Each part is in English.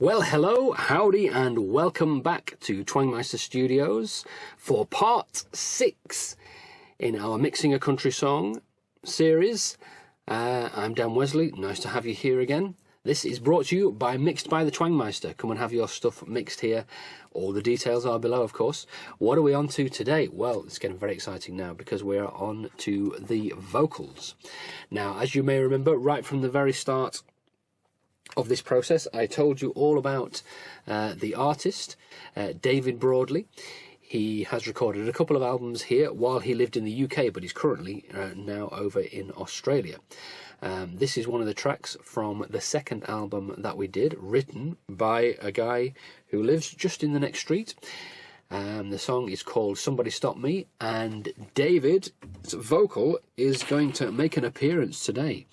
Well, hello, howdy, and welcome back to Twangmeister Studios for part 6 in our Mixing a Country Song series. I'm Dan Wesley, nice to have you here again. This is brought to you by Mixed by the Twangmeister. Come and have your stuff mixed here. All the details are below, of course. What are we on to today? Well, it's getting very exciting now because we are on to the vocals. Now, as you may remember, right from the very start of this process, I told you all about the artist, David Broadley. He has recorded a couple of albums here while he lived in the UK, but he's currently now over in Australia. This is one of the tracks from the second album that we did, written by a guy who lives just in the next street. The song is called Somebody Stop Me, and David's vocal is going to make an appearance today,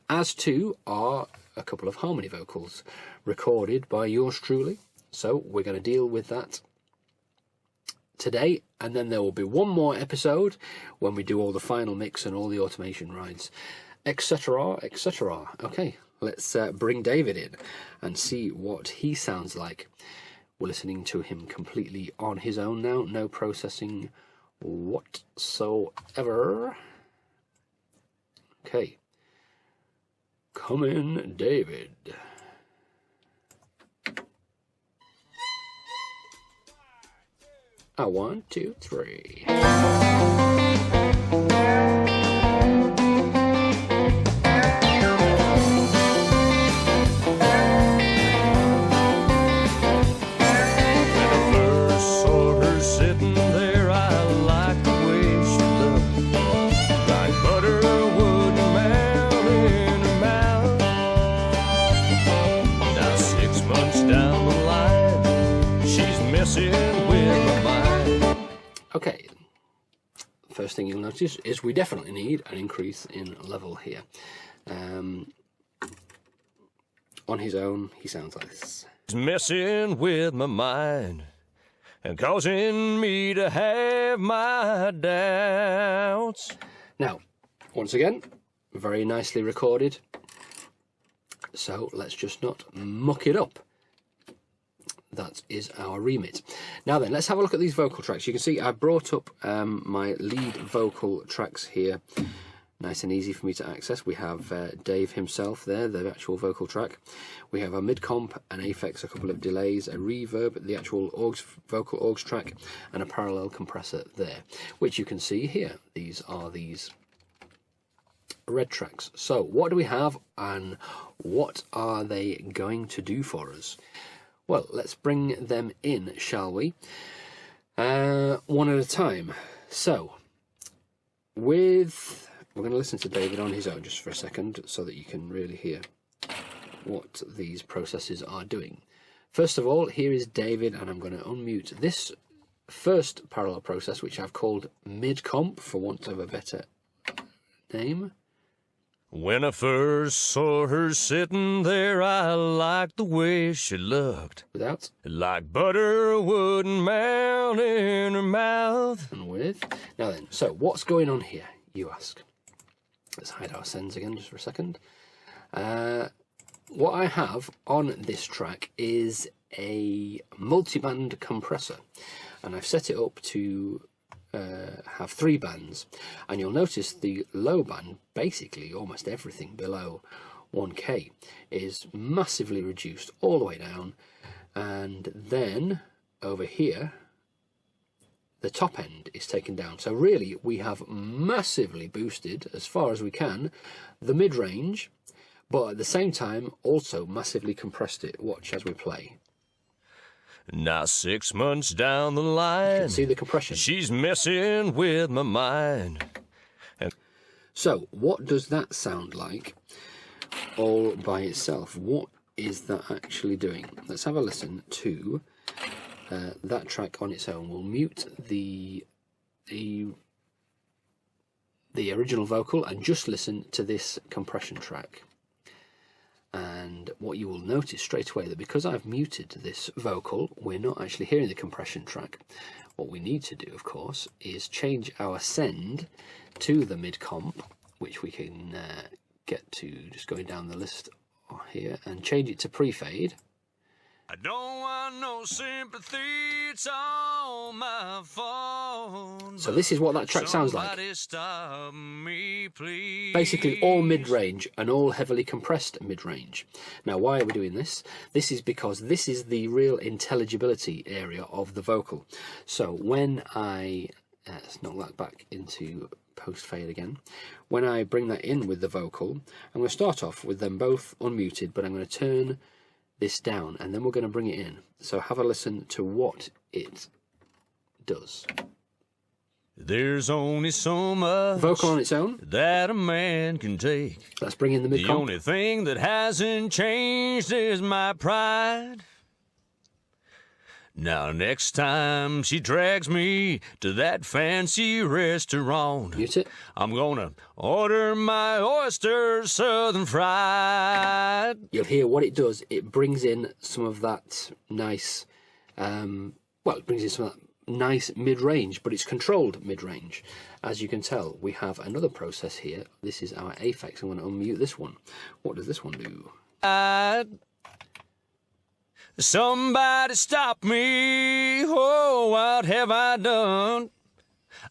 as too are a couple of harmony vocals recorded by yours truly. So we're going to deal with that today, and then there will be one more episode when we do all the final mix and all the automation rides, etc, etc. Okay, let's bring David in and see what he sounds like. We're listening to him completely on his own now, no processing whatsoever. Okay, come in, David. One, two, three. Okay, first thing you'll notice is we definitely need an increase in level here. On his own, he sounds like this. He's messing with my mind and causing me to have my doubts. Now, once again, very nicely recorded. So let's just not muck it up. That is our remit. Now then, let's have a look at these vocal tracks. You can see I brought up my lead vocal tracks here. Nice and easy for me to access. We have Dave himself there, the actual vocal track. We have a mid-comp, an Aphex, a couple of delays, a reverb, the actual vocal augs track, and a parallel compressor there, which you can see here. These are these red tracks. So what do we have, and what are they going to do for us? Well, let's bring them in, shall we? One at a time. So, we're going to listen to David on his own just for a second so that you can really hear what these processes are doing. First of all, here is David, and I'm going to unmute this first parallel process, which I've called mid-comp, for want of a better name. When I first saw her sitting there, I liked the way she looked. Without. Like butter wouldn't melt in her mouth. And with. Now then, so what's going on here, you ask? Let's hide our sends again just for a second. What I have on this track is a multiband compressor, and I've set it up to have 3 bands, and you'll notice the low band, basically almost everything below 1K, is massively reduced all the way down, and then over here the top end is taken down. So really we have massively boosted, as far as we can, the mid-range, but at the same time also massively compressed it. Watch as we play. Now 6 months down the line, you can see the compression. She's messing with my mind. So what does that sound like all by itself? What is that actually doing? Let's have a listen to that track on its own. We'll mute the original vocal and just listen to this compression track. And what you will notice straight away, that because I've muted this vocal, we're not actually hearing the compression track. What we need to do, of course, is change our send to the mid-comp, which we can get to just going down the list here, and change it to pre-fade. I don't want no sympathy, it's all my fault. So this is what that track sounds like. Somebody stop me, please. Basically all mid-range and all heavily compressed mid-range. Now why are we doing this? This is because this is the real intelligibility area of the vocal. So when I, let's knock that back into post-fade again. When I bring that in with the vocal, I'm going to start off with them both unmuted, but I'm going to turn this down and then we're going to bring it in. So have a listen to what it does. There's only so much vocal on its own that a man can take. Let's bring in the mid-comp. The only thing that hasn't changed is my pride. Now next time she drags me to that fancy restaurant, Mute it. I'm gonna order my oysters southern fried. You'll hear what it does. It brings in some of that nice, it brings in some of that nice mid-range, but it's controlled mid-range. As you can tell, we have another process here. This is our Aphex. I'm going to unmute this one. What does this one do? Somebody stop me, oh, what have I done?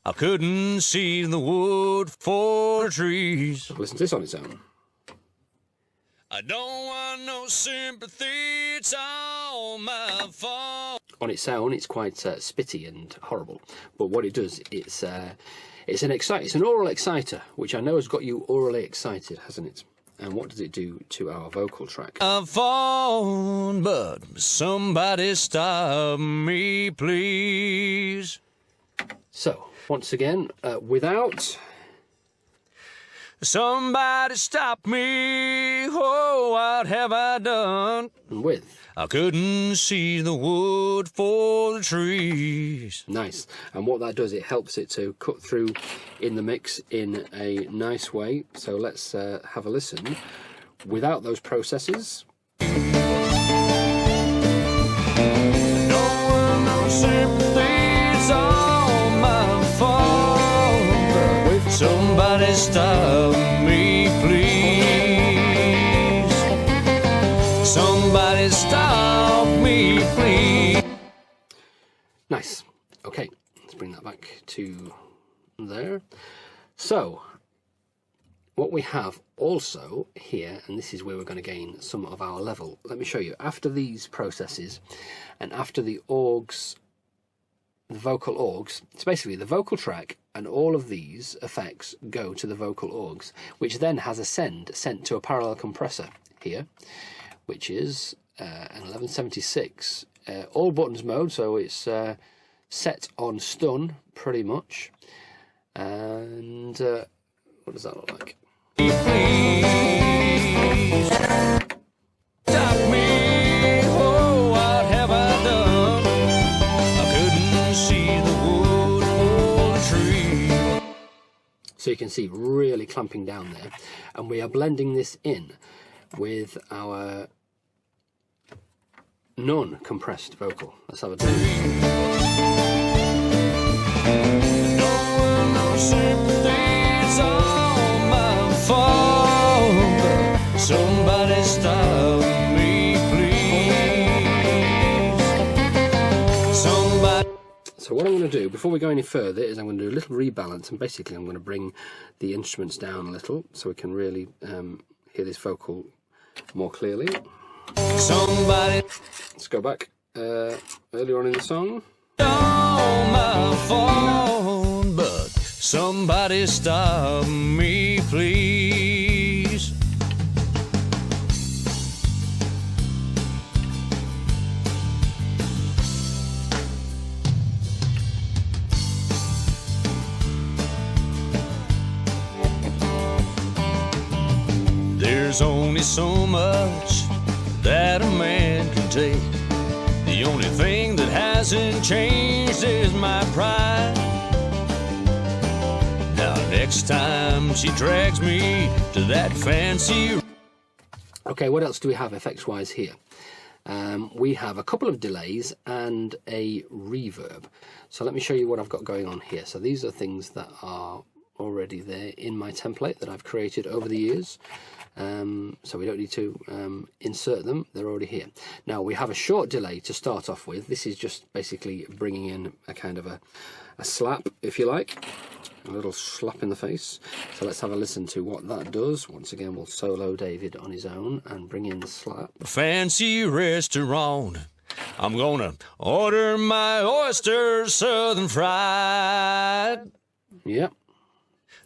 I couldn't see the wood for the trees. Listen to this on its own. I don't want no sympathy, it's all my fault. On its own, it's quite spitty and horrible. But what it does, it's an aural exciter, which I know has got you aurally excited, hasn't it? And what does it do to our vocal track? I've fallen, but somebody stop me, please. So, once again, without... Somebody stop me, oh, what have I done? And with... I couldn't see the wood for the trees. Nice. And what that does, it helps it to cut through in the mix in a nice way. So let's have a listen without those processes. No sympathy's all my fault. With somebody stop me, please. Somebody stop me, please. Nice. Okay, let's bring that back to there. So, what we have also here, and this is where we're going to gain some of our level. Let me show you. After these processes, and after the orgs, the vocal orgs, it's basically the vocal track, and all of these effects go to the vocal orgs, which then has a sent to a parallel compressor here, which is an 1176 all buttons mode, so it's set on stun pretty much. And what does that look like? Please stop me, oh, what have I done? I couldn't see the wood for the tree. So you can see really clamping down there, and we are blending this in with our non-compressed vocal. Let's have a turn. No sympathy's all my fault. Somebody stop me, please. Somebody. So what I'm going to do, before we go any further, is I'm going to do a little rebalance, and basically I'm going to bring the instruments down a little so we can really hear this vocal more clearly. Somebody. Let's go back earlier on in the song. All my fault, but somebody stop me, please. There's only so much that a man can take. The only thing that hasn't changed is my pride. Now next time she drags me to that fancy... Okay, what else do we have effects-wise here? We have a couple of delays and a reverb. So let me show you what I've got going on here. So these are things that are already there in my template that I've created over the years. So we don't need to insert them, they're already here. Now we have a short delay to start off with. This is just basically bringing in a kind of a slap, if you like, a little slap in the face. So let's have a listen to what that does. Once again, we'll solo David on his own and bring in the slap. Fancy restaurant, I'm gonna order my oysters southern fried. Yep.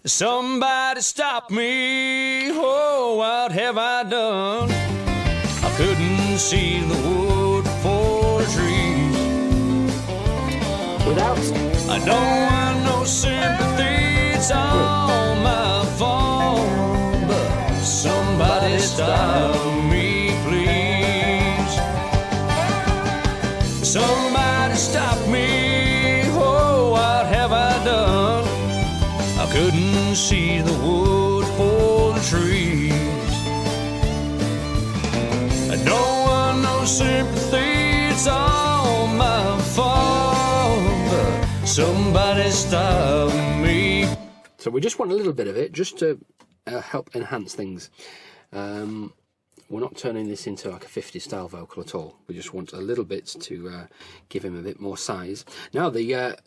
Somebody stop me, oh, what have I done? I couldn't see the wood for the trees. Without? I don't want no sympathy, it's all my fault. But somebody stop me, please. Somebody stop me, oh, what have I done? I couldn't see the wood for the trees. I don't want no sympathy, it's all my fault. But somebody stop me. So we just want a little bit of it, just to help enhance things. We're not turning this into like a 50s style vocal at all. We just want a little bit to give him a bit more size. Now the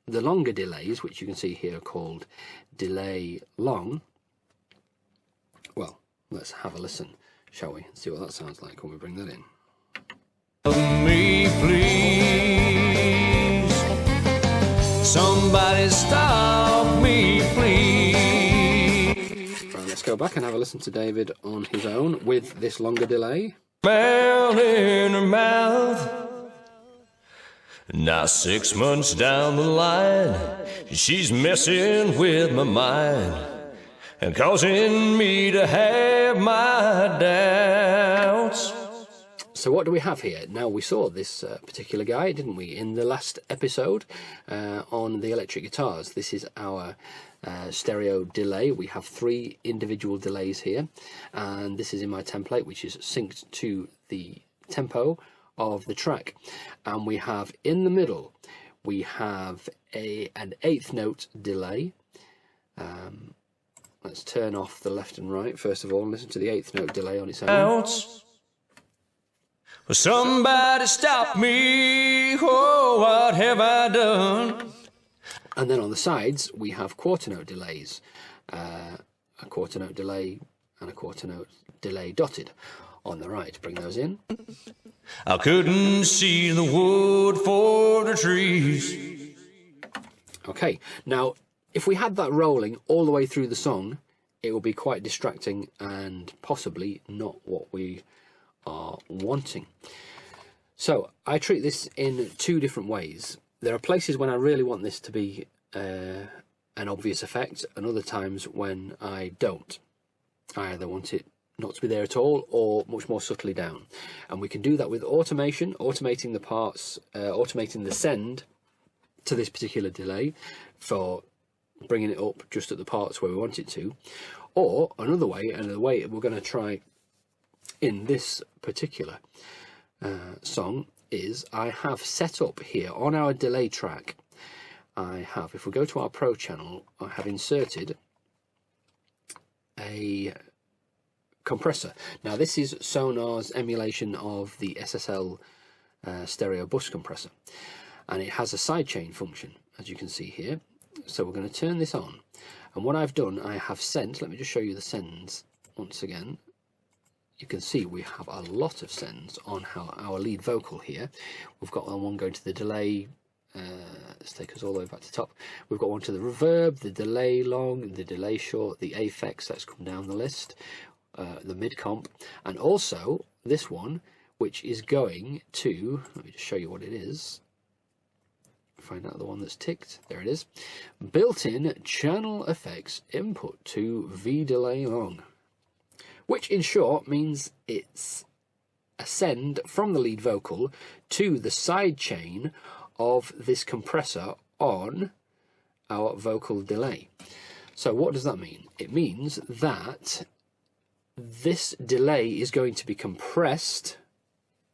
longer delays, which you can see here, are called delay long. Well, let's have a listen, shall we? See what that sounds like when we bring that in. Me, please. Somebody stop me, please. Right, let's go back and have a listen to David on his own with this longer delay. Melt in her mouth. Now 6 months down the line, she's messing with my mind and causing me to have my doubts. So what do we have here? Now, we saw this particular guy, didn't we, in the last episode on the electric guitars. This is our stereo delay. We have 3 individual delays here, and this is in my template, which is synced to the tempo of the track. And we have in the middle, we have an 1/8 note delay. Let's turn off the left and right first of all and listen to the 1/8 note delay on its own. Somebody stop me, oh, what have I done? And then on the sides we have quarter note delays, a quarter note delay and a quarter note delay dotted on the right. Bring those in. I couldn't see the wood for the trees. Okay, now if we had that rolling all the way through the song, it will be quite distracting and possibly not what we are wanting. So I treat this in 2 different ways. There are places when I really want this to be an obvious effect, and other times when I don't. I either want it not to be there at all or much more subtly down, and we can do that with automation, automating the parts, automating the send to this particular delay for bringing it up just at the parts where we want it to. Or another way, and the way we're going to try in this particular song, is I have set up here on our delay track, I have, if we go to our Pro channel, I have inserted a compressor. Now this is Sonar's emulation of the SSL stereo bus compressor, and it has a sidechain function, as you can see here. So we're going to turn this on, and what I've done, I have sent, let me just show you the sends once again. You can see we have a lot of sends on our lead vocal here. We've got one going to the delay, let's take us all the way back to the top. We've got one to the reverb, the delay long, the delay short, the Aphex, that's come down the list, the mid comp, and also this one, which is going to, let me just show you what it is. Find out the one that's ticked. There it is. Built-in channel effects input to V delay long, which in short means it's a send from the lead vocal to the side chain of this compressor on our vocal delay. So what does that mean? It means that this delay is going to be compressed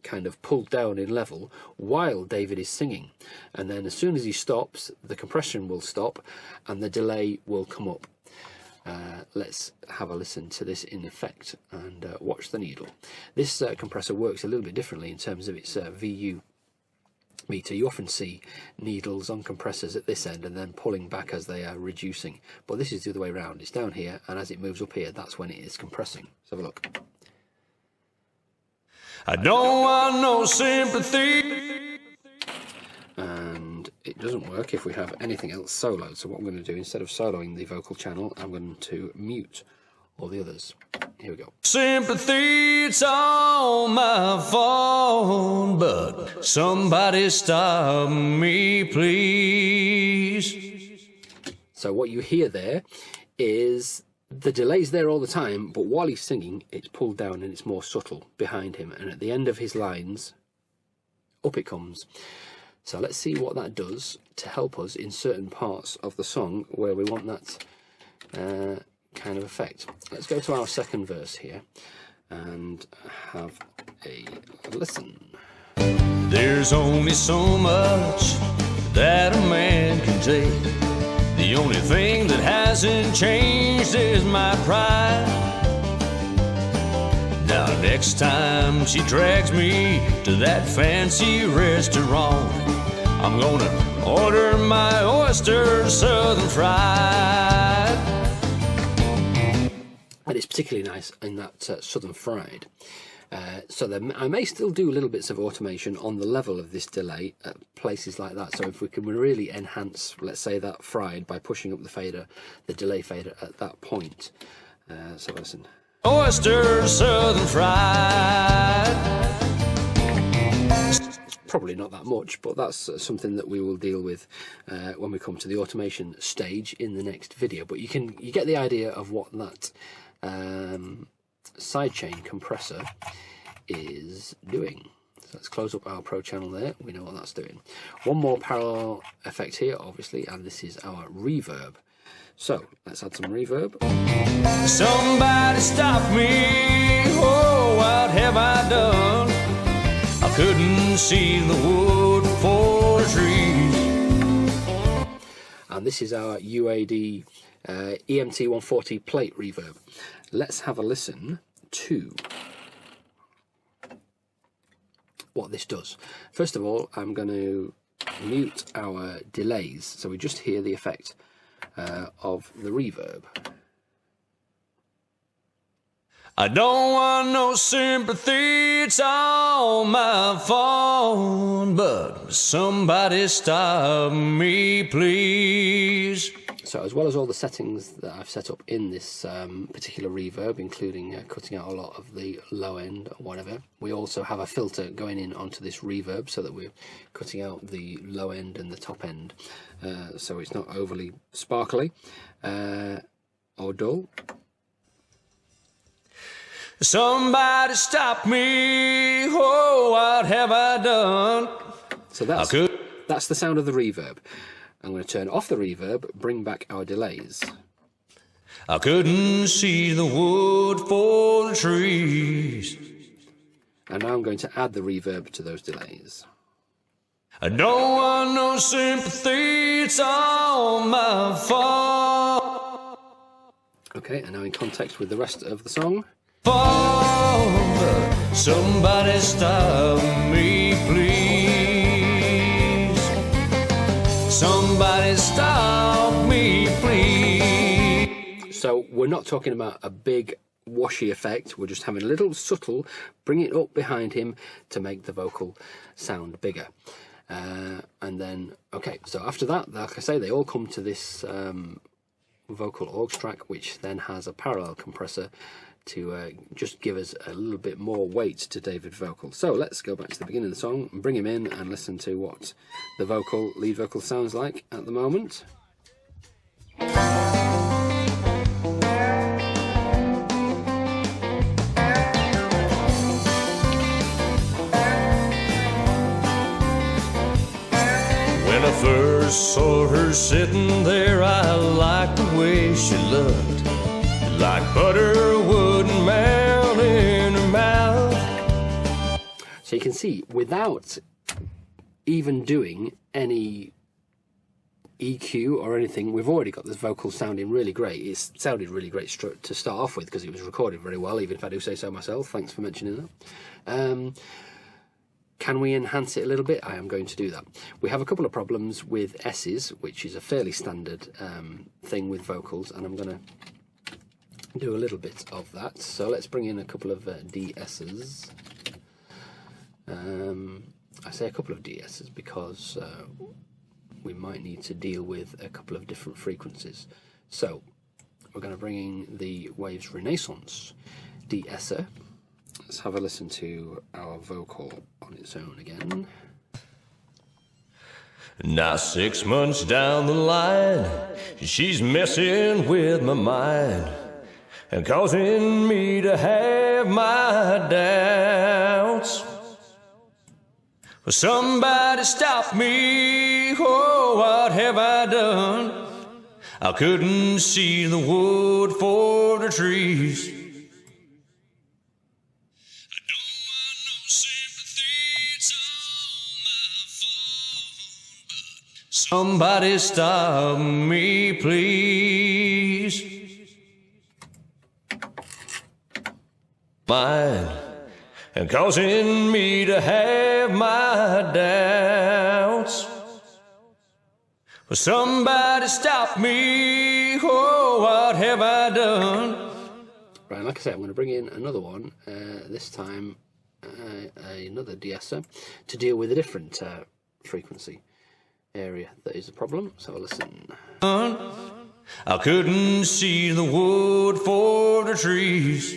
kind of pulled down in level while David is singing, and then as soon as he stops, the compression will stop and the delay will come up. Let's have a listen to this in effect and watch the needle. This compressor works a little bit differently in terms of its VU meter. You often see needles on compressors at this end and then pulling back as they are reducing, but this is the other way around. It's down here, and as it moves up here, that's when it is compressing. Let's have a look. I don't want no sympathy. And it doesn't work if we have anything else soloed. So what I'm going to do, instead of soloing the vocal channel, I'm going to mute all the others. Here we go. Sympathy, it's all my fault, but somebody stop me, please. So what you hear there is the delay's there all the time, but while he's singing, it's pulled down and it's more subtle behind him. And at the end of his lines, up it comes. So let's see what that does to help us in certain parts of the song where we want that kind of effect. Let's go to our second verse here and have a listen. There's only so much that a man can take. The only thing that hasn't changed is my pride. Now next time she drags me to that fancy restaurant, I'm gonna order my oyster southern fried. And it's particularly nice in that southern fried. So then I may still do little bits of automation on the level of this delay at places like that. So if we can really enhance, let's say, that fried by pushing up the fader, the delay fader at that point. So listen. Oyster southern fried. Probably not that much, but that's something that we will deal with when we come to the automation stage in the next video. But you get the idea of what that sidechain compressor is doing. So let's close up our Pro channel there. We know what that's doing. One more parallel effect here, obviously, and this is our reverb. So let's add some reverb. Somebody stop me, oh, what have I done? I couldn't see the wood for the trees. And this is our UAD EMT 140 plate reverb. Let's have a listen to what this does. First of all, I'm going to mute our delays so we just hear the effect of the reverb. I don't want no sympathy, it's all my fault, but somebody stop me, please. So as well as all the settings that I've set up in this particular reverb, including cutting out a lot of the low end or whatever, we also have a filter going in onto this reverb so that we're cutting out the low end and the top end, so it's not overly sparkly or dull. Somebody stop me, oh, what have I done? So that's the sound of the reverb. I'm going to turn off the reverb, bring back our delays. I couldn't see the wood for the trees. And now I'm going to add the reverb to those delays. I don't want no sympathy, it's all my fault. Okay, and now in context with the rest of the song. Somebody stop me, please. Somebody stop me, please. So we're not talking about a big washy effect, we're just having a little subtle, bring it up behind him to make the vocal sound bigger. And then, okay, so after that, like I say, they all come to this vocal aux track, which then has a parallel compressor to just give us a little bit more weight to David's vocal. So let's go back to the beginning of the song and bring him in and listen to what the lead vocal sounds like at the moment. When I first saw her sitting there, I liked the way she looked. Like butter wouldn't melt in her mouth. So you can see, without even doing any EQ or anything, we've already got this vocal sounding really great. It's sounded really great to start off with because it was recorded very well, even if I do say so myself. Thanks for mentioning that. Can we enhance it a little bit? I am going to do that. We have a couple of problems with S's, which is a fairly standard thing with vocals, and I'm going to do a little bit of that. So let's bring in a couple of DeEssers. I say a couple of DeEssers because we might need to deal with a couple of different frequencies. So we're going to bring in the Waves Renaissance DeEsser. Let's have a listen to our vocal on its own again. Now 6 months down the line, she's messing with my mind and causing me to have my doubts. Well, somebody stop me, oh, what have I done? I couldn't see the wood for the trees. Somebody stop me, please. Mine and causing me to have my doubts. Well, somebody stop me. Oh, what have I done? Right, like I said, I'm going to bring in another one. This time, another DeEsser to deal with a different frequency area that is a problem. So listen. I couldn't see the wood for the trees.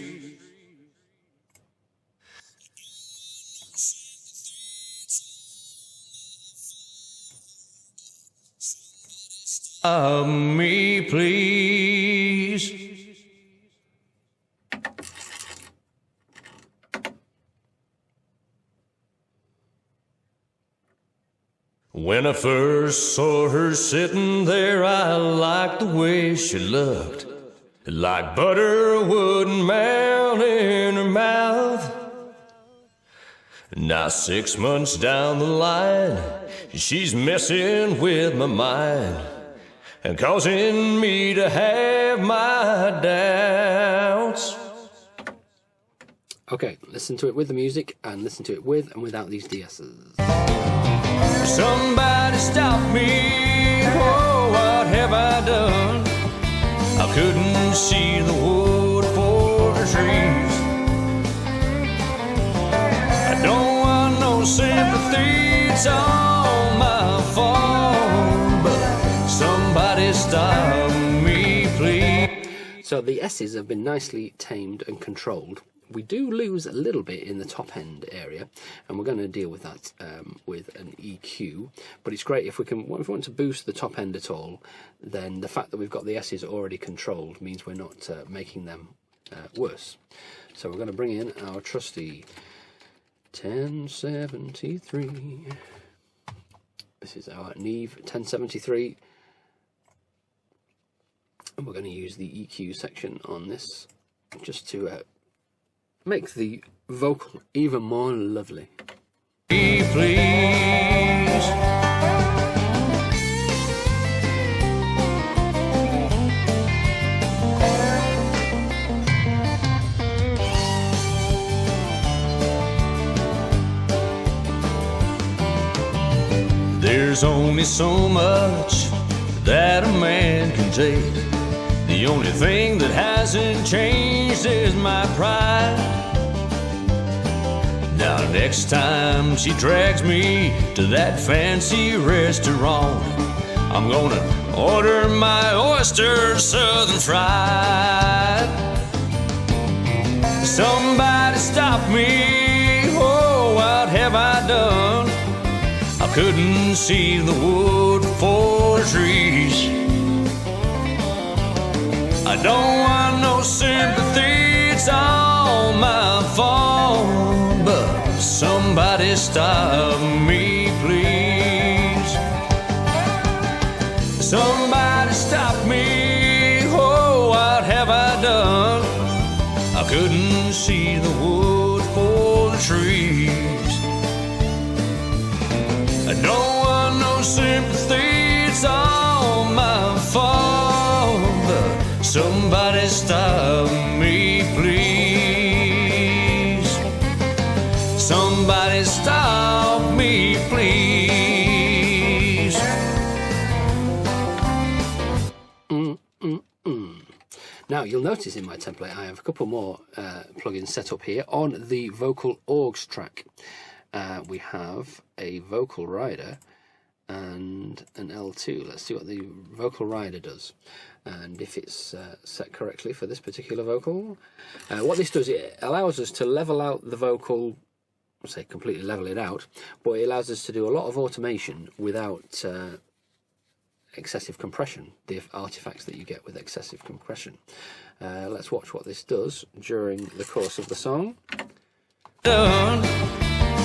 Me, please. When I first saw her sitting there, I liked the way she looked, like butter wouldn't melt in her mouth. Now 6 months down the line, she's messing with my mind and causing me to have my doubts. Okay, listen to it with the music and listen to it with and without these DeEssers. Somebody stop me, oh, what have I done? I couldn't see the wood for the trees. I don't want no sympathy, it's all my fault, but somebody stop me, please. So the S's have been nicely tamed and controlled. We do lose a little bit in the top end area, and we're going to deal with that with an EQ. But it's great if we want to boost the top end at all, then the fact that we've got the S's already controlled means we're not making them worse. So we're going to bring in our trusty 1073. This is our Neve 1073, and we're going to use the EQ section on this just to make the vocal even more lovely. Please. There's only so much that a man can take. The only thing that hasn't changed is my pride. Now next time she drags me to that fancy restaurant, I'm gonna order my oysters southern fried. Somebody stop me, oh, what have I done? I couldn't see the wood for the trees. I don't want no sympathy, it's all my fault, but somebody stop me, please. Somebody stop me, oh, what have I done? I couldn't see the wood for the trees. don't want no sympathy, it's all my fault, but somebody stop me, please. Somebody stop me, please. Now you'll notice in my template I have a couple more plugins set up here. On the vocal orgs track we have a vocal rider and an L2. Let's see what the vocal rider does and if it's set correctly for this particular vocal. What this does, it allows us to level out the vocal, I'll say completely level it out, but it allows us to do a lot of automation without excessive compression, the artifacts that you get with excessive compression. Let's watch what this does during the course of the song. Done.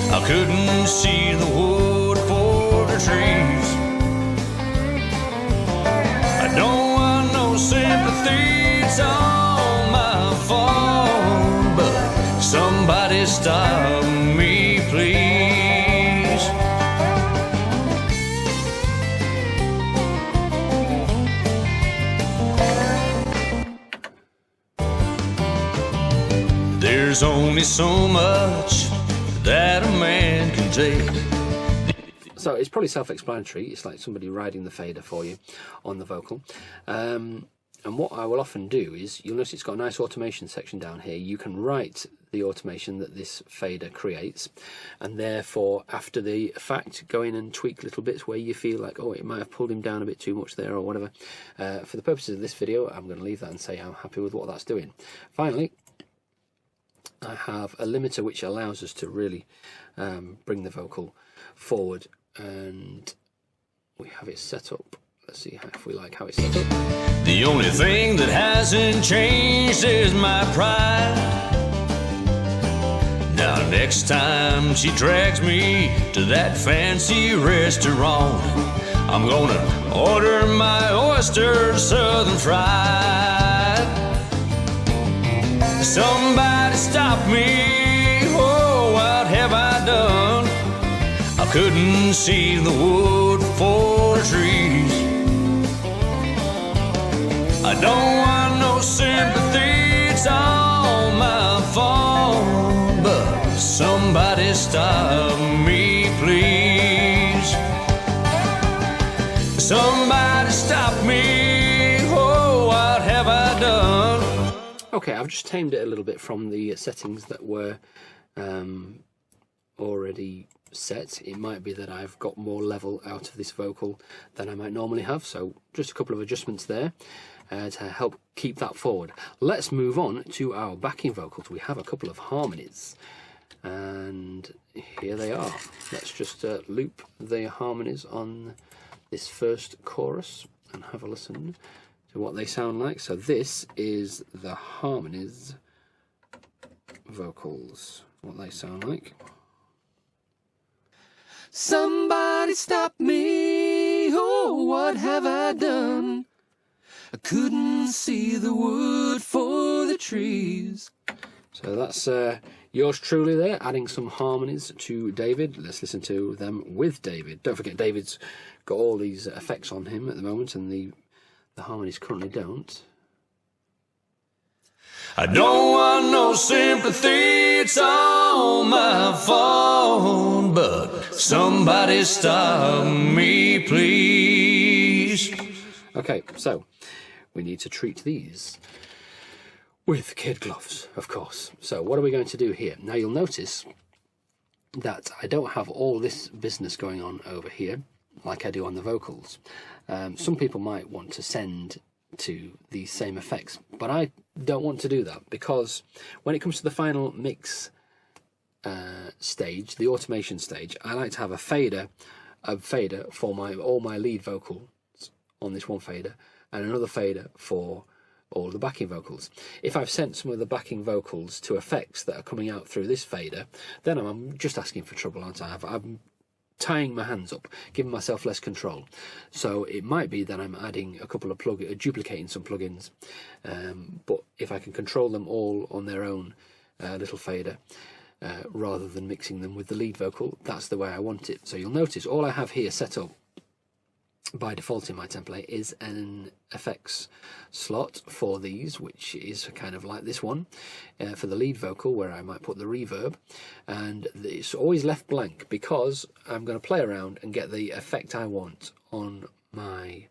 I couldn't see the wood for the trees. I don't want no sympathy, it's all my fault, but somebody stop me, please. There's only so much that a man can take. So it's probably self-explanatory. It's like somebody riding the fader for you on the vocal. And what I will often do is, you'll notice it's got a nice automation section down here. You can write the automation that this fader creates, and therefore after the fact go in and tweak little bits where you feel like, oh, it might have pulled him down a bit too much there or whatever. For the purposes of this video, I'm going to leave that and say I'm happy with what that's doing. Finally, I have a limiter which allows us to really bring the vocal forward, and we have it set up. Let's see if we like how it's set up. The only thing that hasn't changed is my pride. Now next time she drags me to that fancy restaurant, I'm gonna order my oyster southern fried. Somebody stop me, oh, what have I done? I couldn't see the wood for the trees. I don't want no sympathy, it's all my fault, but somebody stop me, please. Somebody stop me, oh, what have I done? Okay, I've just tamed it a little bit from the settings that were already set. It might be that I've got more level out of this vocal than I might normally have, so just a couple of adjustments there to help keep that forward. Let's move on to our backing vocals. We have a couple of harmonies, and here they are. Let's just loop the harmonies on this first chorus and have a listen to what they sound like. So this is the harmonies vocals, what they sound like. Somebody stop me, oh, what have I done? I couldn't see the wood for the trees. So that's yours truly there, adding some harmonies to David. Let's listen to them with David. Don't forget, David's got all these effects on him at the moment, and the harmonies currently don't. I don't want no sympathy, it's all my fault, but somebody stop me, please. Okay, so we need to treat these with kid gloves, of course. So what are we going to do here? Now you'll notice that I don't have all this business going on over here like I do on the vocals. Some people might want to send to these same effects, but I don't want to do that, because when it comes to the final mix stage, the automation stage, I like to have a fader for all my lead vocals on this one fader, and another fader for all the backing vocals. If I've sent some of the backing vocals to effects that are coming out through this fader, then I'm just asking for trouble, aren't I? I'm tying my hands up, giving myself less control. So it might be that I'm adding a couple of duplicating some plugins, but if I can control them all on their own little fader, rather than mixing them with the lead vocal. That's the way I want it. So you'll notice all I have here set up by default in my template is an Aphex slot for these, which is kind of like this one for the lead vocal, where I might put the reverb, and it's always left blank because I'm going to play around and get the effect I want on my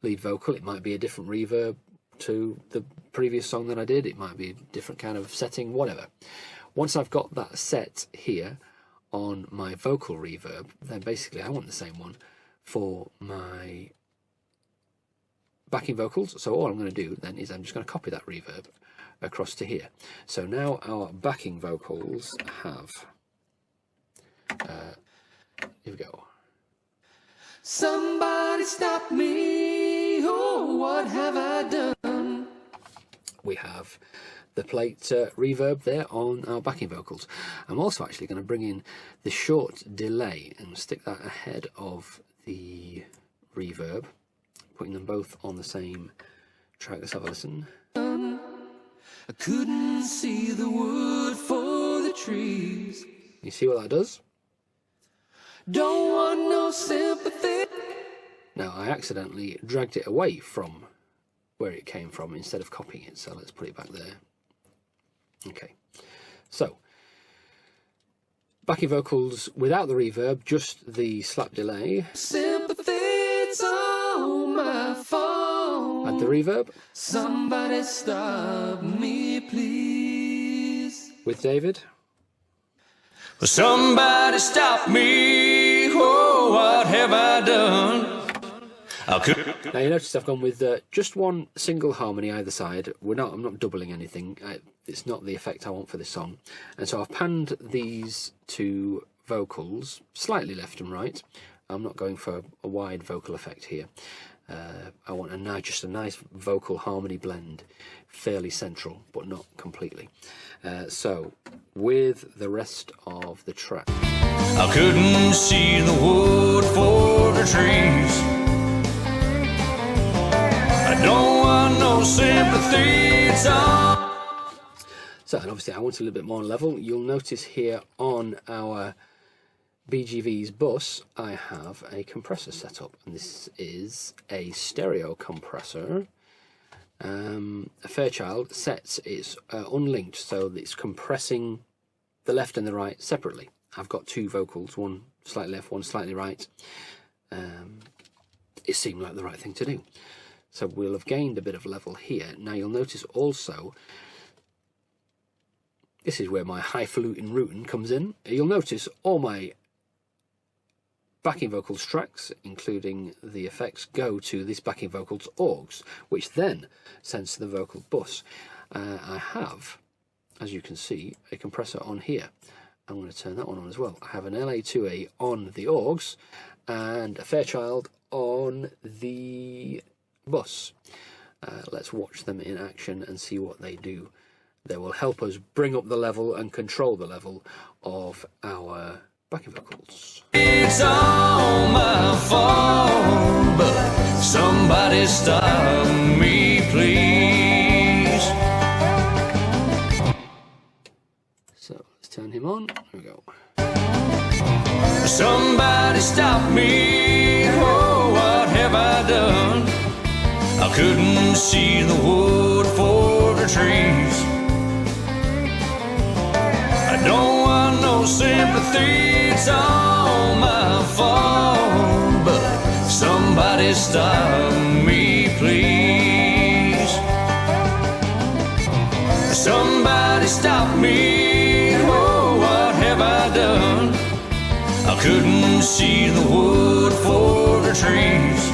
lead vocal. It might be a different reverb to the previous song that I did, it might be a different kind of setting, whatever. Once I've got that set here on my vocal reverb, then basically I want the same one for my backing vocals. So all I'm going to do then is I'm just going to copy that reverb across to here. So now our backing vocals have, here we go. Somebody stop me, oh, what have I done? We have the plate reverb there on our backing vocals. I'm also actually going to bring in the short delay and stick that ahead of the reverb, putting them both on the same track. Let's have a listen. I couldn't see the wood for the trees. You see what that does? Don't want no sympathy. Now I accidentally dragged it away from where it came from instead of copying it, so let's put it back there. Okay, so backing vocals without the reverb, just the slap delay. Sympathy's on my phone. Add the reverb. Somebody stop me, please. With David. Somebody stop me, oh, what have I done? Now you notice I've gone with just one single harmony either side. I'm not doubling anything. It's not the effect I want for this song. And so I've panned these two vocals slightly left and right. I'm not going for a wide vocal effect here. I want just a nice vocal harmony blend, fairly central, but not completely. So with the rest of the track. I couldn't see the wood for the trees. I don't want no sympathy, it's all. So, and obviously I want a little bit more level. You'll notice here on our BGV's bus, I have a compressor set up, and this is a stereo compressor. A Fairchild sets it's unlinked, so it's compressing the left and the right separately. I've got two vocals, one slightly left, one slightly right. It seemed like the right thing to do. So we'll have gained a bit of level here. Now you'll notice also, this is where my highfalutin rootin comes in. You'll notice all my backing vocals tracks, including the effects, go to this backing vocals AUX, which then sends to the vocal bus. I have, as you can see, a compressor on here. I'm going to turn that one on as well. I have an LA-2A on the AUX and a Fairchild on the bus. Let's watch them in action and see what they do. They will help us bring up the level and control the level of our backing vocals. It's all my fault, but somebody stop me, please. So let's turn him on. Here we go. Somebody stop me, oh, what have I done? I couldn't see the wood for the trees. I don't want no sympathy, it's all my fault, but somebody stop me, please. Somebody stop me, oh, what have I done? I couldn't see the wood for the trees.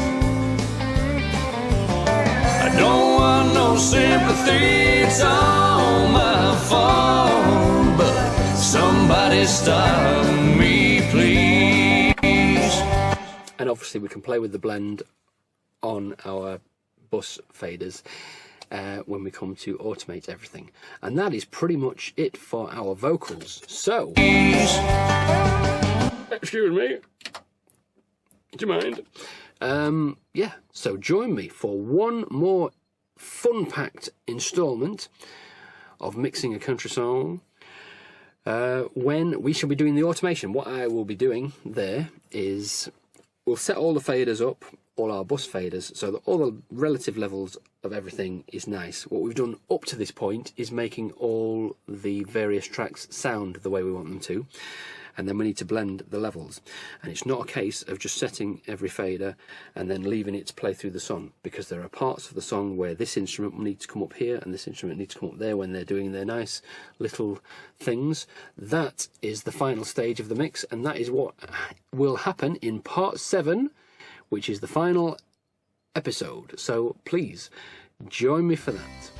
I don't want no sympathy, it's all my fault, but somebody stop me, please. And obviously we can play with the blend on our bus faders when we come to automate everything. And that is pretty much it for our vocals. So, excuse me, do you mind? Yeah, so join me for one more fun-packed installment of Mixing a Country Song. when we shall be doing the automation. What I will be doing there is we'll set all the faders up, all our bus faders, so that all the relative levels of everything is nice. What we've done up to this point is making all the various tracks sound the way we want them to, and then we need to blend the levels. And it's not a case of just setting every fader and then leaving it to play through the song, because there are parts of the song where this instrument will need to come up here and this instrument needs to come up there when they're doing their nice little things. That is the final stage of the mix, and that is what will happen in part 7, which is the final episode. So please join me for that.